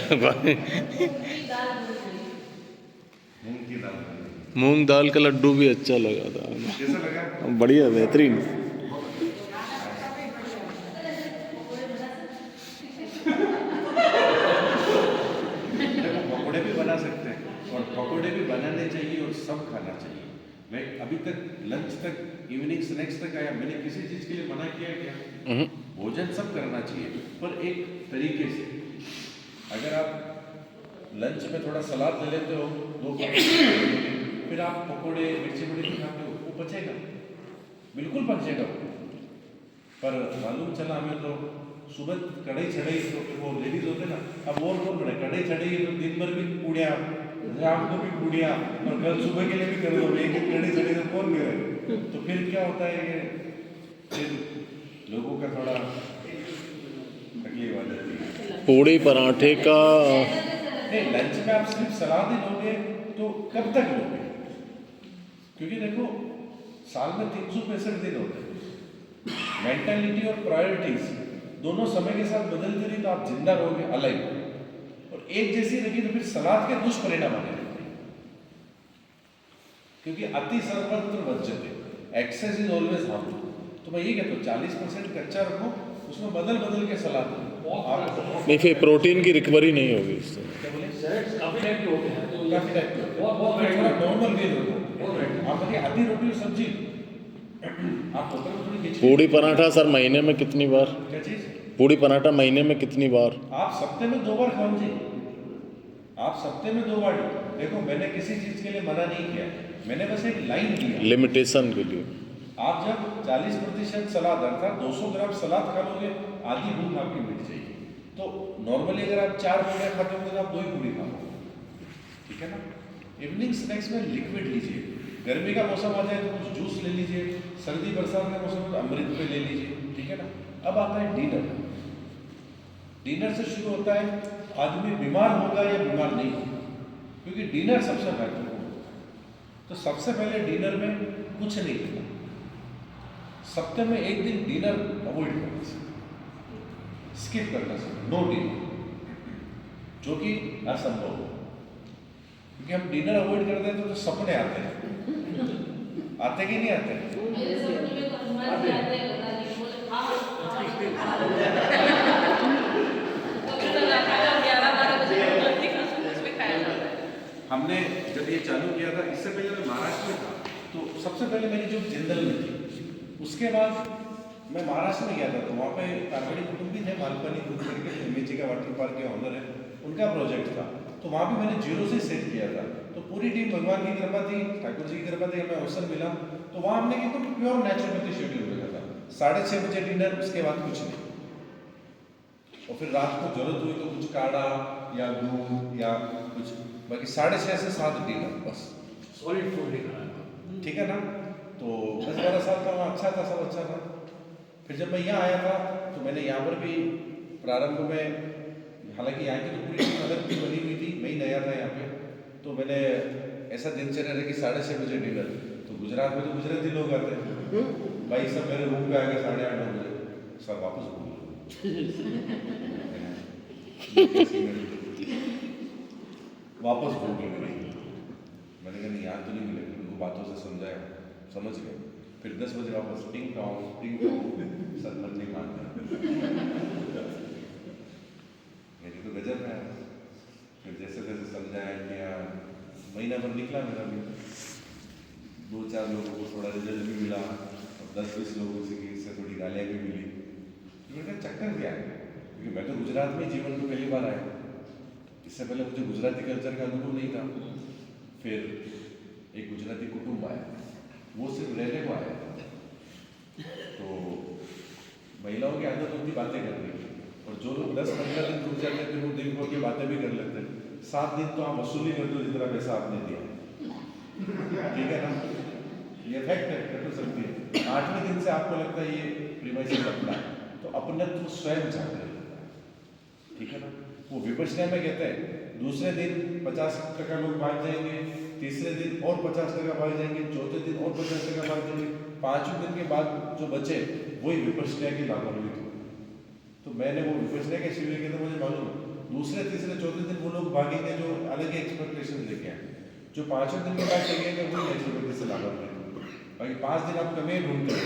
मूंग की दाल, मूंग दाल का लड्डू भी अच्छा लगा था, कैसा लगा? बढ़िया, बेहतरीन। पकौड़े भी बना सकते हैं, और पकौड़े भी बनाने चाहिए और सब खाना चाहिए। मैं अभी तक लंच तक, इवनिंग स्नैक्स तक आया, मैंने किसी चीज के लिए मना किया क्या? भोजन सब करना चाहिए, पर एक तरीके से। अगर आप लंच में थोड़ा सलाद ले लेते हो, 2 फिर आप पकोड़े, मिर्ची बड़ी खाते हो, वो पचेगा, बिल्कुल पचेगा। पर मालूम चला हमें तो सुबह कढ़ाई चढ़ाई, तो वो लेडीज होते ना, अब वो कौन बड़े कढ़ाई चढ़ाई तो दिन भर भी पूड़िया, राम को भी पूड़िया, और कल सुबह के लिए भी कर दो, एक कढ़ाई चढ़ाई तो कौन गिरे। तो फिर क्या होता है कि फिर लोगों का थोड़ा तकलीफ आ जाती है। पूड़ी पराठे का नहीं, लंच में आप सिर्फ सलाद ही लोगे तो कब तक लोगे? क्योंकि देखो साल में 365 दिन होते हैं। मेंटालिटी और प्रायोरिटीज दोनों समय के साथ बदलती रही तो आप जिंदा रहोगे, अलाइव। और एक जैसी रही तो फिर सलाद के दुष्परिणाम आने लगते हैं। क्योंकि अति सर्वत्र वर्ज्यते, एक्सेस इज ऑलवेज हार्मफुल। तो मैं ये कहता हूँ 40% कच्चा रखो, उसमें बदल बदल के सलाद दो। नहीं, फिर प्रोटीन की रिकवरी नहीं होगी इससे। क्या बोले? सैलेड्स काफी टाइप के होते हैं, तो काफी टाइप के बहुत नॉर्मल मील रखो। आप देखिए आधी रोटी और सब्जी, आप होटल में थोड़ी खिचड़ी, पूड़ी पराठा सर महीने में कितनी बार? क्या चीज? पूड़ी पराठा महीने में कितनी बार? आप सप्ते में 2 बार खाओ जी, आप सप्ते में 2 बार। देखो मैंने किसी चीज के लिए मना नहीं किया, मैंने बस एक लाइन दिया, लिमिटेशन के लिए। आप जब 40% सलाद, अर्थात 200 ग्राम सलाद खा लोगे, आधी भूख आपकी मिट जाएगी। तो नॉर्मली अगर आप 4 पूड़ियाँ खाते होंगे तो आप 2 ही पूड़ी खाओ, ठीक है ना। इवनिंग स्नैक्स में लिक्विड लीजिए, गर्मी का मौसम आ जाए तो कुछ जूस ले लीजिए, सर्दी बरसात का मौसम तो अमृत पे ले लीजिए, ठीक है ना। अब आता है डिनर। डिनर से शुरू होता है आदमी बीमार होगा या बीमार नहीं होगा, क्योंकि डिनर सबसे महत्वपूर्ण होता है। तो सबसे पहले डिनर में कुछ नहीं करना, सप्ताह में 1 दिन डिनर अवॉइड करना चाहिए। स्किप करना चाहिए, नो डिनर, जो कि असंभव है, क्योंकि हम डिनर अवॉइड करते हैं तो सपने आते हैं, आते कि नहीं आते? मेरे सपने में तो हनुमान जी आते हैं, पता नहीं बोले हाँ कभी तो रात को 11-12 बजे जल्दी उसमें खाया जाता है। हमने जब ये चालू किया था, इससे पहले मैं महाराष्ट्र में था, तो सबसे पहले मेरी जो जिंदल में थी, उसके बाद मैं महाराष्ट्र में गया था, तो वहाँ पे कारवाड़ी कुटुंबी थे, मालपानी ग्रुप करके एमएची का वाटर पार्क के ऑनर है, उनका प्रोजेक्ट था, तो वहाँ भी मैंने जीरो से सेट किया था। तो पूरी टीम भगवान की कृपा थी, ठाकुर जी की कृपा थी, हमें अवसर मिला, तो वहाँ हमने एकदम प्योर नेचुरोपैथी शेड्यूल रखा था, 6:30 बजे डिनर, उसके बाद कुछ नहीं, और फिर रात को जरूरत हुई तो कुछ काढ़ा या दूध या कुछ, बाकी 6:30 से 7 डिनर बस। सॉलिड फूड नहीं खाना। ठीक है ना? तो 10-12 साल का वहाँ अच्छा था, सब अच्छा था। फिर जब मैं यहाँ आया था तो मैंने यहाँ पर भी प्रारंभ में, हालांकि यहाँ की तो पूरी टीम अलग भी बनी हुई थी, मैं ही नया था यहाँ पे, तो मैंने ऐसा दिनचर्या रखी 6:30 बजे डिनर, तो गुजरात में तो गुजराती लोग आते हैं, भाई सब मेरे रूम पे आ गए 8:30-9 बजे, सब वापस भूल वापस भूल गए। मैंने कहा नहीं, याद तो नहीं मिलेगा, उनको बातों से समझाया, समझ गए। फिर 10 बजे वापस टिंग टॉन्ग सर मन नहीं मानता, मेरी तो गजब है। फिर जैसे तैसे समझाया किया, महीना भर निकला मेरा भी, 2-4 लोगों को थोड़ा रिजल्ट भी मिला, और 10-20 लोगों से थोड़ी गालियाँ भी मिली। मैंने कहा चक्कर क्या है, क्योंकि मैं तो गुजरात में जीवन में पहली बार आया, इससे पहले मुझे गुजराती कल्चर का अनुभव नहीं था। फिर एक गुजराती कुटुंब आया, वो सिर्फ रहने को आया, तो महिलाओं की आदत होती बातें करने की, और जो लोग 10-15 दिन रुक जाते थे वो दिन भर की बातें भी कर लेते हैं। 7 दिन तो आप वसूली करते हो जितना पैसा आपने दिया, ठीक है ना? ये फैक्ट है, कर तो सकती है। 8वें दिन से आपको लगता है ये प्रीमाइसेस अपना है, तो अपनत्व स्वयं चाहते हैं, ठीक है ना? वो विपश्यना में कहते हैं दूसरे दिन 50% लोग भाग जाएंगे, तीसरे दिन और 50% भाग जाएंगे, चौथे दिन और 50% भाग जाएंगे, 5वें दिन के बाद जो बचे वही विपश्यना की लाभान्वित हो। तो मैंने वो विपश्यना के शिविर के तो मुझे मालूम है, दूसरे तीसरे चौथे दिन वो लोग भागेंगे जो अलग ही एक्सपेक्टेशन लेके आए, जो 5वें दिन के बाद चलेंगे वही नेचुरोपैथी से लाभान्वित हो। बाकी 5 दिन आप कमियाँ ढूंढते हो,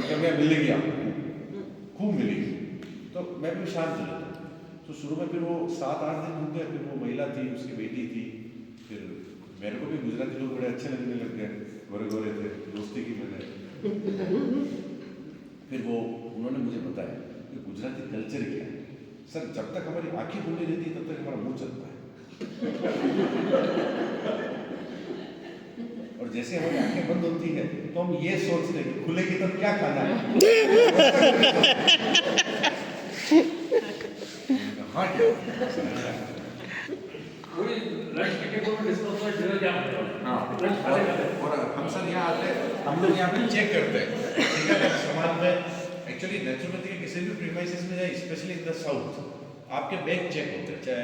कमियाँ मिलेगी आपको, खूब मिलेगी, तो मैं भी शांत रहता हूँ। तो शुरू में फिर वो 7-8 दिन रुक गए, फिर वो महिला थी, उसकी बेटी थी, फिर मेरे को भी गुजराती लोग बड़े अच्छे लगने लग गए, गोरे गोरे थे, दोस्ती की मैंने। फिर वो उन्होंने मुझे बताया कि गुजराती कल्चर क्या है। सर जब तक हमारी आंखें खुली रहती है तब तक हमारा मुंह चलता है, और जैसे हमारी आंखें बंद होती है तो हम ये सोचते हैं कि खुलेगी तब क्या खाना है। हाँ कोई लंच के को डिस्कस कर डिनर क्या है? हाँ, और हम सर यहाँ आते हैं, हम लोग यहाँ पे चेक करते हैं, ठीक है ना? समाज में एक्चुअली नेचुरोपैथी के किसी भी प्रीमाइसेस में जाए, स्पेशली इन द साउथ, आपके बैग चेक होते हैं, चाहे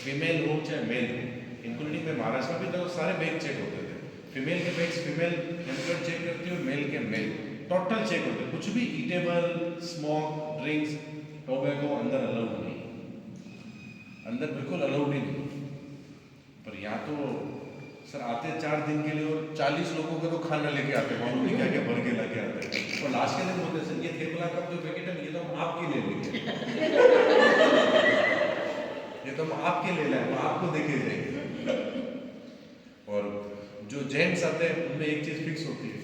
फीमेल हो चाहे मेल हो। इंक्लूडिंग में महाराष्ट्र में भी तो सारे बैग चेक होते थे, फीमेल के बैग्स फीमेल हेल्पर चेक करती है और मेल के मेल, टोटल चेक होते हैं। कुछ भी ईटेबल, स्मोक, ड्रिंक्स, टोबैको अंदर अलाउड नहीं, अंदर बिल्कुल अलाउड ही नहीं। पर यहाँ तो सर आते 4 दिन के लिए और 40 लोगों का तो खाना लेके आते हैं, मालूम नहीं क्या क्या भर के लेके आते हैं, और लास्ट के दिन बोलते हैं सर ये थेपला का जो पैकेट है ये तो हम आपके ले लेंगे, ये तो हम आपके ले लाए, हम आपको देके जाएंगे। और जो जेंट्स आते हैं उनमें एक चीज फिक्स होती है,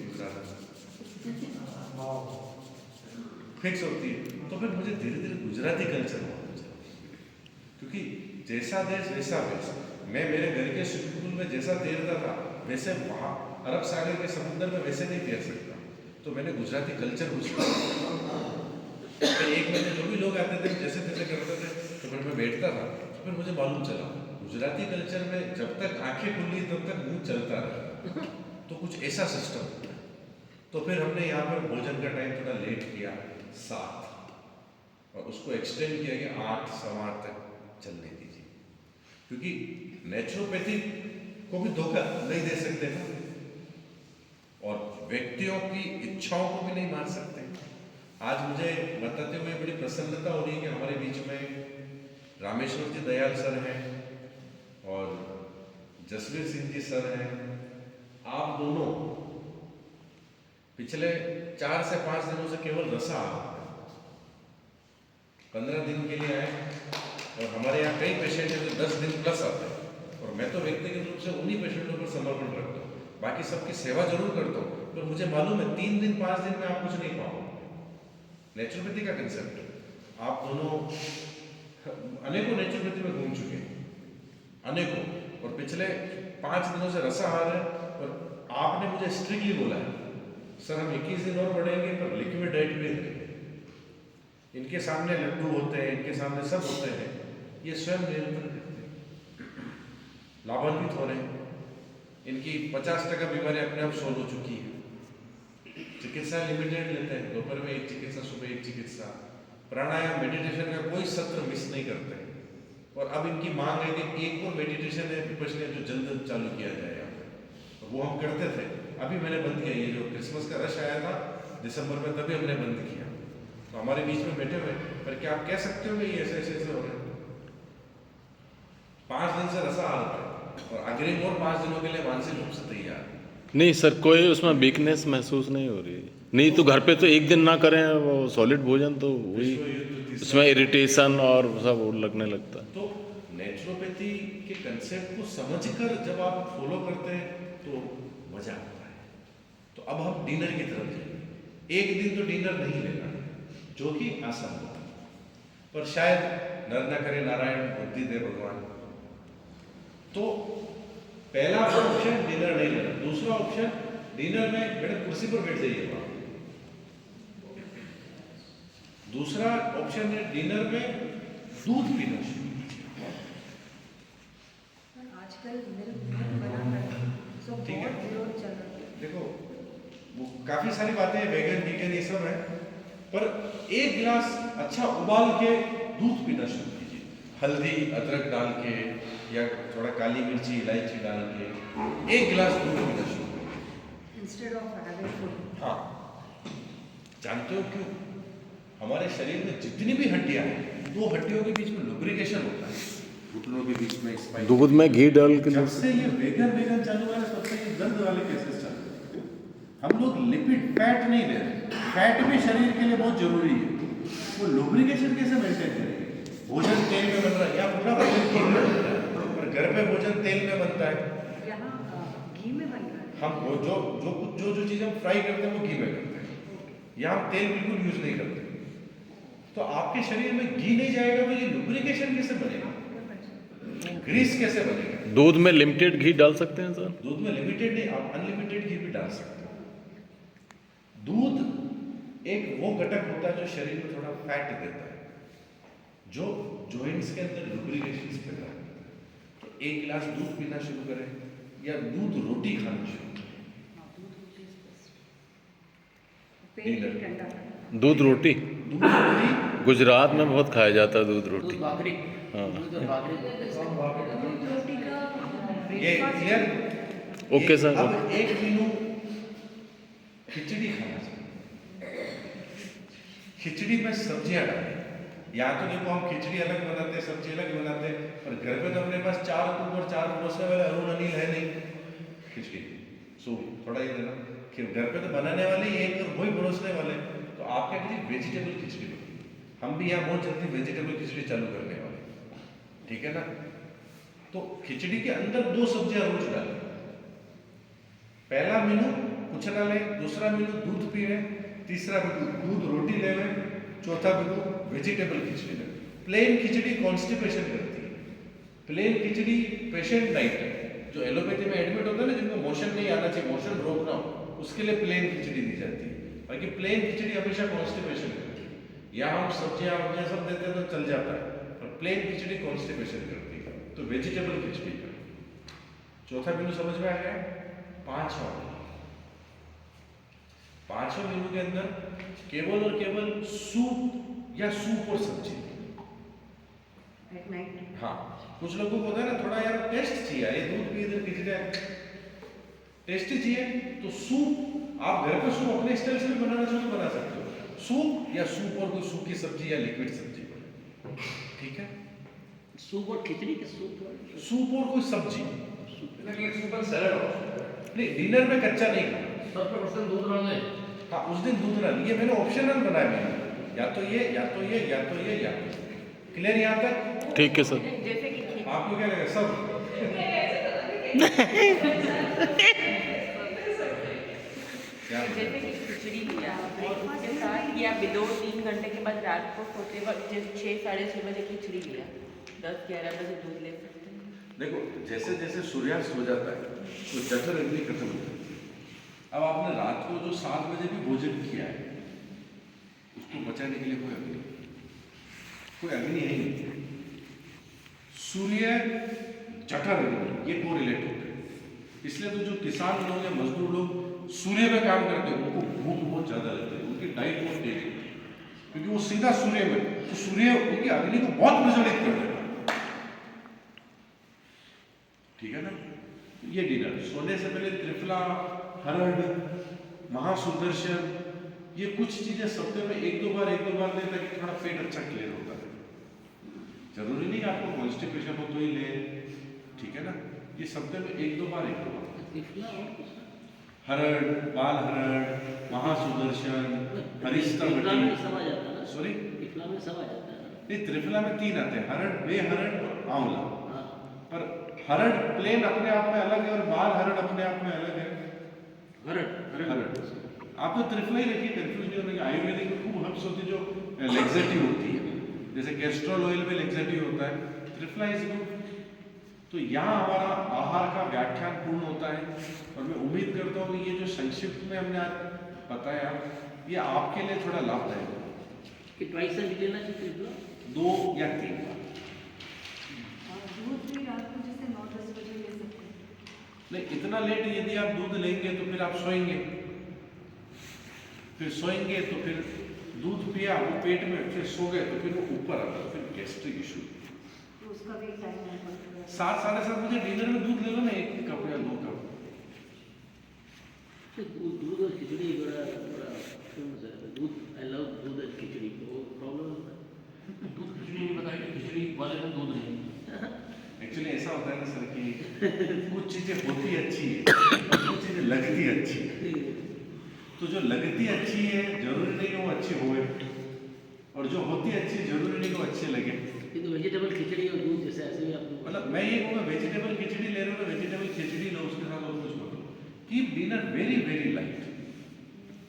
फिक्स होती है। तो फिर मुझे धीरे धीरे गुजराती कल्चर मालूम चला, क्योंकि जैसा देश वैसा वेश। मैं मेरे घर के स्विमिंग पूल में जैसा तैरता था वैसे वहाँ अरब सागर के समुद्र में वैसे नहीं तैर सकता, तो मैंने गुजराती कल्चर को सीखा। तो एक महीने जो भी लोग आते थे जैसे तैसे करते थे, तो फिर मैं बैठता था, तो फिर मुझे मालूम चला गुजराती कल्चर में जब तक आंखें खुली तब तक मुंह चलता रहा, तो कुछ ऐसा सिस्टम होता है। तो फिर हमने यहाँ पर भोजन का टाइम थोड़ा लेट किया 7, और उसको एक्सटेंड किया कि 8-8:15 तक चलने दीजिए, क्योंकि नेचुरोपैथी को भी धोखा नहीं दे सकते ना, और व्यक्तियों की इच्छाओं को भी नहीं मार सकते। आज मुझे बताते हुए बड़ी प्रसन्नता हो रही है कि हमारे बीच में रामेश्वर जी दयाल सर हैं और जसवीर सिंह जी सर हैं। आप दोनों पिछले 4 से 5 दिनों से केवल रसा आ 15 दिन के लिए आए और हमारे यहाँ कई पेशेंट हैं जो 10 दिन प्लस आते हैं और मैं तो व्यक्तिगत रूप से उन्हीं पेशेंटों पर समर्पण रखता हूँ, बाकी सबकी सेवा जरूर करता हूँ, पर मुझे मालूम है 3 दिन 5 दिन में आप कुछ नहीं पाओगे। नेचुरोपैथी का कंसेप्ट है। आप दोनों अनेकों नेचुरोपैथी में घूम चुके हैं, अनेकों, और पिछले 5 दिनों से रसाहार है और आपने मुझे स्ट्रिक्टली बोला है सर हम 21 दिन और बढ़ेंगे पर लिक्विड डाइट भी देंगे। इनके सामने लड्डू होते हैं, इनके सामने सब होते हैं, ये स्वयं नियंत्रण करते हैं, लाभान्वित हो रहे हैं। इनकी 50% बीमारी अपने आप सोल्व हो चुकी है। चिकित्सा लिमिटेड लेते हैं, दोपहर में 1 चिकित्सा, सुबह 1 चिकित्सा, प्राणायाम मेडिटेशन का कोई सत्र मिस नहीं करते हैं। और अब इनकी मांग है कि एक और मेडिटेशन है विपश्यना जो जल्द चालू किया जाए यहाँ पे, और वो हम करते थे, अभी मैंने बंद किया। ये जो क्रिसमस का रश आया था दिसंबर में, तभी हमने बंद किया। तो हमारे बीच में बैठे हुए, पर क्या आप कह सकते हो कि ये ऐसे ऐसे हो रहे हैं? 5 दिन से रसा आ रहा है और अग्रिम और 5 दिनों के लिए मानसिक रूप से तैयार। नहीं सर, कोई उसमें वीकनेस महसूस नहीं हो रही। नहीं तो घर पे तो एक दिन ना करें वो सॉलिड भोजन तो वही उसमें इरिटेशन और सब लगने लगता है। तो नेचुरोपैथी के कंसेप्ट को समझकर जब आप फॉलो करते हैं तो मजा आता है। तो अब हम डिनर की तरफ जाएंगे। एक दिन तो डिनर नहीं लेना जो कि असंभव है, पर शायद नर न करे नारायण, बुद्धि दे भगवान। तो पहला ऑप्शन डिनर नहीं लेना। दूसरा ऑप्शन डिनर में मैडम कुर्सी पर बैठ जाइए आप। दूसरा ऑप्शन है डिनर में दूध पीना शुरू। आजकल बना सब ठीक है। बहुत विरोध चल रहा है। देखो वो काफी सारी बातें वेगन वीगन ये सब है, पर एक गिलास अच्छा उबाल के दूध पीना शुरू कीजिए, हल्दी अदरक डाल के या थोड़ा काली मिर्ची इलायची डाल के 1 गिलास दूध पीना शुरू कीजिए इंस्टेड ऑफ हैविंग फूड। हाँ, जानते हो क्यों? हमारे शरीर में जितनी भी हड्डियां हैं, 2 हड्डियों के बीच में लुब्रिकेशन होता है, घुटनों के बीच में स्पाइन। दूध में घी डाल के जब से ये वेगन चालू हुआ है तब से ये दर्द वाले केसेस चालू हुए। हम लोग लिपिड फैट नहीं ले रहे। फैट भी शरीर के लिए बहुत जरूरी है। वो लुब्रिकेशन कैसे मेंटेन करेंगे? भोजन तेल में बन रहा है, यहाँ पूरा भोजन घी में बनता है, पर घर पे भोजन तेल में बनता है। यहाँ घी में बन रहा है। हम वो जो चीज़ हम फ्राई करते हैं वो घी में करते हैं, यहाँ हम तेल बिल्कुल यूज नहीं करते। तो आपके शरीर में घी नहीं जाएगा तो ये लुब्रिकेशन कैसे बनेगा? ग्रीस कैसे बनेगा? दूध में लिमिटेड घी डाल सकते हैं सर? दूध में लिमिटेड नहीं, आप अनलिमिटेड घी भी डाल सकते हो। दूध एक वो घटक होता है जो शरीर में थोड़ा फैट देता है, जो जॉइंट्स के अंदर लुब्रिकेशन पैदा करता है। तो 1 गिलास दूध पीना शुरू करें या दूध रोटी खाना शुरू करें। पेट भी ठंडा करता दूध रोटी दूध रोटी गुजरात में बहुत खाया जाता है, दूध दूध रोटी। भाकरी, हाँ। दूध और भाकरी। है। दूध रोटी का ये ब्रेकफास्ट क्लियर? ओके सर, अब ओके। एक मेनू खिचड़ी खाना चाहिए। खिचड़ी में सब्जियां डालें। या तो देखो हम खिचड़ी अलग बनाते हैं, सब्जी अलग बनाते हैं, पर घर पे तो अपने पास 4 कुक और 4 परोसने वाले अरुण अनिल है नहीं। खिचड़ी सूप थोड़ा ही देना, घर पे तो बनाने वाले ही एक और वही परोसने वाले। तो आप क्या कीजिए, वेजिटेबल खिचड़ी बनाइए। हम भी यहाँ बहुत जल्दी वेजिटेबल खिचड़ी चालू करने वाले, ठीक है ना? तो खिचड़ी के अंदर 2 सब्जियां रोज डालें। पहला मेनू कुछ ना लें, दूसरा मेनू दूध पी लें, तीसरा मेनू दूध रोटी ले लें, चौथा मेनू वेजिटेबल खिचड़ी लें। प्लेन खिचड़ी कॉन्स्टिपेशन करती है। प्लेन खिचड़ी पेशेंट डाइट है। जो एलोपैथी में एडमिट होता है ना, जिनको मोशन नहीं आना चाहिए, मोशन रोकना हो, उसके लिए प्लेन खिचड़ी दी जाती है। बाकी प्लेन खिचड़ी हमेशा कॉन्स्टिपेशन करती है। या हम सब्जियां सब देते हैं तो चल जाता है, पर प्लेन खिचड़ी कॉन्स्टिपेशन करती है। तो वेजिटेबल खिचड़ी का चौथा मेनू समझ में आ गया? पांचवा मेनू के अंदर केवल और केवल सूप या सूप और सब्जी। At night. हाँ, कुछ लोगों को होता है ना, थोड़ा यार टेस्ट चाहिए, ये दूध पी इधर खिचड़ी टेस्टी चाहिए, तो सूप आप घर पे सूप अपने स्टाइल से भी बनाना चाहो तो बना सकते हो। सूप या सूप और कोई सूखी सब्जी या लिक्विड सब्जी बने, ठीक है। सूप और खिचड़ी के सूप और सूप और कोई सब्जी, लेकिन सुपर सैलेड हो नहीं डिनर में कच्चा नहीं खाना। सब पे पर्सन दूध रहा है। हाँ उस दिन दूध ना, ये मैंने ऑप्शनल बनाया मैंने, या तो ये या तो ये या तो ये या तो, क्लियर यहाँ तक? ठीक है सर। जैसे कि आपको क्या लगेगा सब? क्या जैसे कि खिचड़ी लिया ब्रेकफास्ट के साथ या 2-3 घंटे के बाद रात को सोते वक्त जैसे 6-6:30 बजे खिचड़ी लिया, 10-11 बजे दूध ले सकते हैं। देखो जैसे जैसे सूर्यास्त हो जाता है तो जठर अग्नि खत्म हो जाती है। अब आपने रात को जो 7 बजे भी भोजन किया है उसको बचाने के लिए कोई अग्नि है ही नहीं। सूर्य जठर अग्नि ये कोरिलेट होते हैं, इसलिए तो जो किसान लोग या मजदूर लोग सूर्य में काम करते हैं उनको भूख बहुत ज्यादा लगती है, उनकी डाइट बहुत तेज है क्योंकि वो सीधा सूर्य में, तो सूर्य उनकी अग्नि को बहुत प्रज्वलित कर देता है, ठीक है ना। ये डिनर सोने से पहले त्रिफला, हरड़, महासुदर्शन, ये कुछ चीजें सप्ताह में 1-2 बार लें ताकि थोड़ा पेट अच्छा क्लियर होता है। जरूरी नहीं कि आपको कॉन्स्टिपेशन हो तो ही ले, ठीक है ना। ये सप्ताह में 1-2 बार त्रिफला और कुछ हरड़, बाल हरड़, महासुदर्शन, हरिस्ता त्रिफला में बटी, सब आ जाता है ना। सॉरी त्रिफला में सब आ जाता है ना। नहीं त्रिफला में 3 आते हैं, हरड़, बेहरड़ और आंवला। हाँ पर हरड़ प्लेन अपने आप में अलग है और बाल हरड़ अपने आप में अलग है। हरड़ आप तो त्रिफला ही रखिए, कंफ्यूज नहीं होने की। आयुर्वेदिक में खूब हर्ब्स होती है जो लेक्सेटिव होती है, जैसे कैस्ट्रोल ऑयल में लेक्सेटिव होता है, त्रिफला इज गुड। तो यहाँ हमारा आहार का व्याख्यान पूर्ण होता है और मैं उम्मीद करता हूँ कि ये जो संक्षिप्त में हमने आज बताया ये आपके लिए थोड़ा लाभदायक होगा। कि ट्वाइस अ लेना चाहिए त्रिफला 2 या 3 बार। दूध भी रात को जैसे 9-10 बजे ले सकते हैं। नहीं इतना लेट यदि आप दूध लेंगे तो फिर आप सोएंगे, तो फिर दूध पिया वो पेट में, फिर सो गए तो फिर वो ऊपर आता है, फिर गैस्ट्रिक इशू। तो उसका भी टाइम है। 7-7:30 बजे डिनर में दूध ले लो ना, 1 कप या 2 कप। दूध और खिचड़ी बड़ा फेमस है। दूध आई लव दूध और खिचड़ी, वो प्रॉब्लम होता है। दूध खिचड़ी नहीं बताई कि खिचड़ी वाले में दूध नहीं। एक्चुअली ऐसा होता है ना सर कि कुछ चीजें होती अच्छी है और कुछ चीजें लगती अच्छी है। तो जो लगती अच्छी है जरूरी नहीं कि वो अच्छी होए, और जो होती अच्छी जरूरी नहीं कि वो अच्छे लगे। किंतु वेजिटेबल खिचड़ी और दूध जैसे ऐसे भी आप मतलब मैं ये कहूँगा वेजिटेबल खिचड़ी ले रहे हो तो वेजिटेबल खिचड़ी लो, उसके साथ और कुछ मत लो। Keep dinner very very light,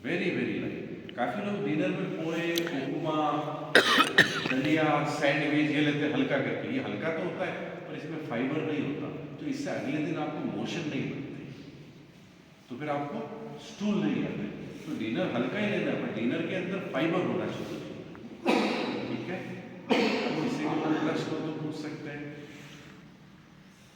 very very light. काफी लोग डिनर में पोहे, उपमा, दलिया, सैंडविच ये लेते हैं हल्का करके। ये हल्का तो होता है पर इसमें फाइबर नहीं होता, तो इससे अगले दिन आपको मोशन नहीं बनते, तो फिर आपको स्टूल नहीं आते। तो डिनर हल्का ही लेना है पर डिनर के अंदर फाइबर होना चाहिए, ठीक है। अब इसी के ऊपर प्रश्न तो पूछ सकते हैं।